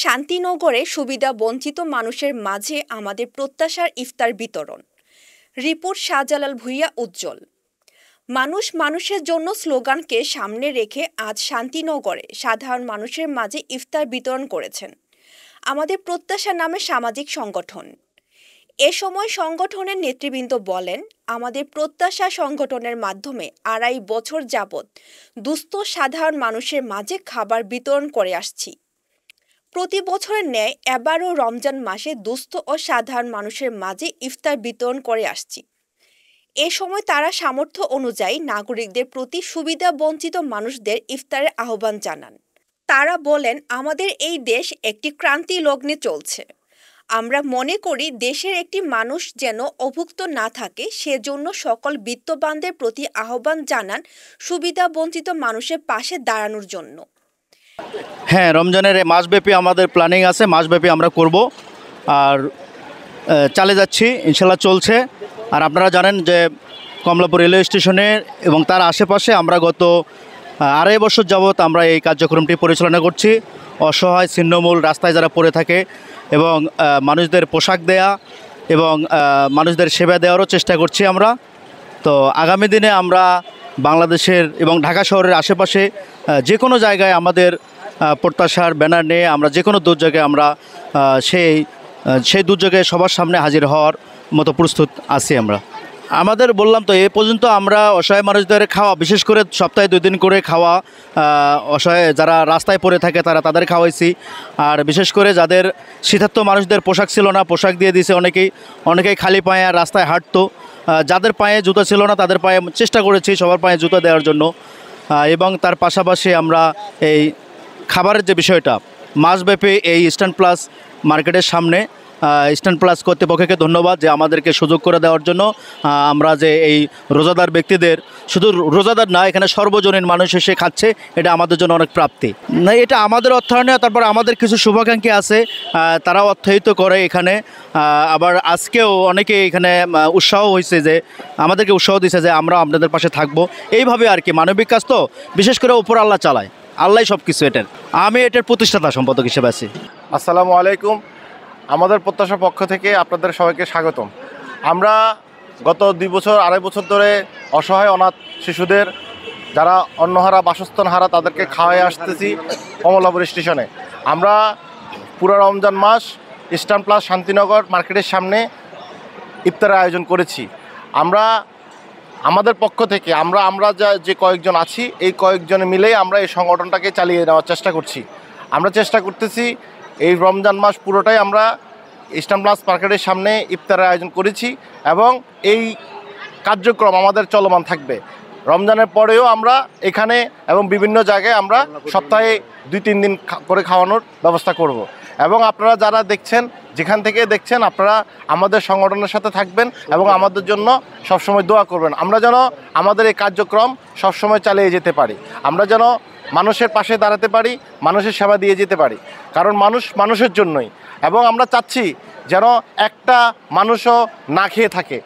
শান্তিনগরে সুবিধা বঞ্চিত মানুষের মাঝে আমাদের প্রত্যাশার ইফতার বিতরণ। রিপোর্ট শাহজালাল ভূঁইয়া উজ্জ্বল। মানুষ মানুষের জন্য স্লোগানকে সামনে রেখে আজ শান্তিনগরে সাধারণ মানুষের মাঝে ইফতার বিতরণ করেছেন আমাদের প্রত্যাশা নামে সামাজিক সংগঠন। এ সময় সংগঠনের নেতৃবৃন্দ বলেন, আমাদের প্রত্যাশা সংগঠনের মাধ্যমে ২.৫ বছর যাবৎ দুস্থ সাধারণ মানুষের মাঝে খাবার বিতরণ করে আসছি। প্রতি বছরের ন্যায় এবারও রমজান মাসে দুস্থ ও সাধারণ মানুষের মাঝে ইফতার বিতরণ করে আসছি। এ সময় তারা সামর্থ্য অনুযায়ী নাগরিকদের প্রতি সুবিধা বঞ্চিত মানুষদের ইফতারের আহ্বান জানান। তারা বলেন, আমাদের এই দেশ একটি ক্রান্তি লগ্নে চলছে। আমরা মনে করি দেশের একটি মানুষ যেন অভুক্ত না থাকে, সেজন্য সকল বিত্তবানদের প্রতি আহ্বান জানান সুবিধা বঞ্চিত মানুষের পাশে দাঁড়ানোর জন্য। হ্যাঁ, রমজানের মাসব্যাপী আমাদের প্ল্যানিং আছে, মাসব্যাপী আমরা করব আর চালে যাচ্ছি, ইনশাল্লাহ চলছে। আর আপনারা জানেন যে কমলাপুর রেলওয়ে স্টেশনে এবং তার আশেপাশে আমরা গত ২.৫ বছর যাবৎ আমরা এই কার্যক্রমটি পরিচালনা করছি। অসহায় ছিন্নমূল রাস্তায় যারা পড়ে থাকে এবং মানুষদের পোশাক দেয়া এবং মানুষদের সেবা দেওয়ারও চেষ্টা করছি আমরা। তো আগামী দিনে আমরা বাংলাদেশের এবং ঢাকা শহরের আশেপাশে যে কোনো জায়গায় আমাদের প্রত্যাশার ব্যানার নিয়ে আমরা যে কোনো দুর্যোগে আমরা সেই দুর্যোগে সবার সামনে হাজির হওয়ার মতো প্রস্তুত আছি আমরা। আমাদের বললাম তো, এ পর্যন্ত আমরা অসহায় মানুষদের খাওয়া, বিশেষ করে সপ্তাহে 2 দিন করে খাওয়া, অসহায় যারা রাস্তায় পড়ে থাকে তাদের খাওয়াইছি। আর বিশেষ করে যাদের শীতার্ত মানুষদের পোশাক ছিল না, পোশাক দিয়ে দিয়েছে। অনেকেই খালি পায়ে আর রাস্তায় হাঁটতো। যাদের পায়ে জুতা ছিল না তাদের পায়ে চেষ্টা করেছি সবার পায়ে জুতা দেওয়ার জন্য। এবং তার পাশাপাশি আমরা এই খাবারের যে বিষয়টা, মাসব্যাপী এই ইস্টার্ন প্লাস মার্কেটের সামনে ইস্টার্ন প্লাস কর্তৃপক্ষকে ধন্যবাদ যে আমাদেরকে সুযোগ করে দেওয়ার জন্য। আমরা যে এই রোজাদার ব্যক্তিদের, শুধু রোজাদার না, এখানে সর্বজনীন মানুষ এসে খাচ্ছে, এটা আমাদের জন্য অনেক প্রাপ্তি। না, এটা আমাদের অর্থায়নে। তারপর আমাদের কিছু শুভাকাঙ্ক্ষী আছে, তারাও অর্থায়িত করে এখানে। আবার আজকেও অনেকে এখানে উৎসাহ হয়েছে, যে আমাদেরকে উৎসাহ দিয়েছে যে আমরা আপনাদের পাশে থাকবো। এইভাবে আর কি, মানবিক কাজ তো, বিশেষ করে উপর আল্লাহ চালায়, আল্লাহ সব কিছু। আমি এটার প্রতিষ্ঠাতা সম্পাদক হিসেবে আছি। আসসালামু আলাইকুম। আমাদের প্রত্যাশার পক্ষ থেকে আপনাদের সবাইকে স্বাগতম। আমরা গত 2-2.5 বছর ধরে অসহায় অনাথ শিশুদের, যারা অন্নহারা, বাসস্থানহারা, তাদেরকে খাওয়াই আসতেছি কমলাপুর স্টেশনে। আমরা পুরো রমজান মাস ইস্টার্ন প্লাস শান্তিনগর মার্কেটের সামনে ইফতারের আয়োজন করেছি। আমাদের পক্ষ থেকে আমরা যে কয়েকজন আছি, এই কয়েকজন মিলেই আমরা এই সংগঠনটাকে চালিয়ে নেওয়ার চেষ্টা করছি। আমরা চেষ্টা করতেছি এই রমজান মাস পুরোটাই আমরা ইস্টার্ন প্লাস মার্কেটের সামনে ইফতারের আয়োজন করেছি এবং এই কার্যক্রম আমাদের চলমান থাকবে। রমজানের পরেও আমরা এখানে এবং বিভিন্ন জায়গায় আমরা সপ্তাহে 2-3 দিন করে খাওয়ানোর ব্যবস্থা করব। এবং আপনারা যারা দেখছেন, যেখান থেকে দেখছেন, আপনারা আমাদের সংগঠনের সাথে থাকবেন এবং আমাদের জন্য সবসময় দোয়া করবেন। আমরা যেন আমাদের এই কার্যক্রম সবসময় চালিয়ে যেতে পারি, আমরা যেন মানুষের পাশে দাঁড়াতে পারি, মানুষের সেবা দিয়ে যেতে পারি। কারণ মানুষ মানুষের জন্যই। এবং আমরা চাচ্ছি যেন একটা মানুষও না খেয়ে থাকে।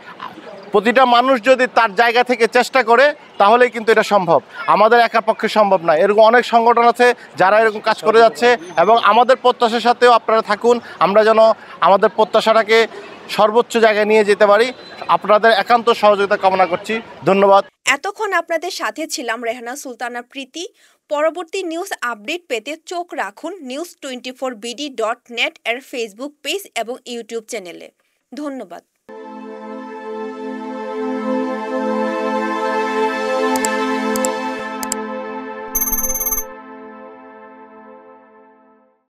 প্রতিটা মানুষ যদি তার জায়গা থেকে চেষ্টা করে, তাহলেই কিন্তু এটা সম্ভব। আমাদের একা পক্ষে সম্ভব না। এরকম অনেক সংগঠন আছে যারা এরকম কাজ করে যাচ্ছে এবং আমাদের প্রত্যাশার সাথেও আপনারা থাকুন। আমরা যেন আমাদের প্রত্যাশাটাকে সর্বোচ্চ জায়গায় নিয়ে যেতে পারি। আপনাদের একান্ত সহযোগিতা কামনা করছি। ধন্যবাদ। এতক্ষণ আপনাদের সাথে ছিলাম রেহানা সুলতানা প্রীতি। পরবর্তী নিউজ আপডেট পেতে চোখ রাখুন news24bd.net এর ফেসবুক পেজ এবং ইউটিউব চ্যানেলে। ধন্যবাদ।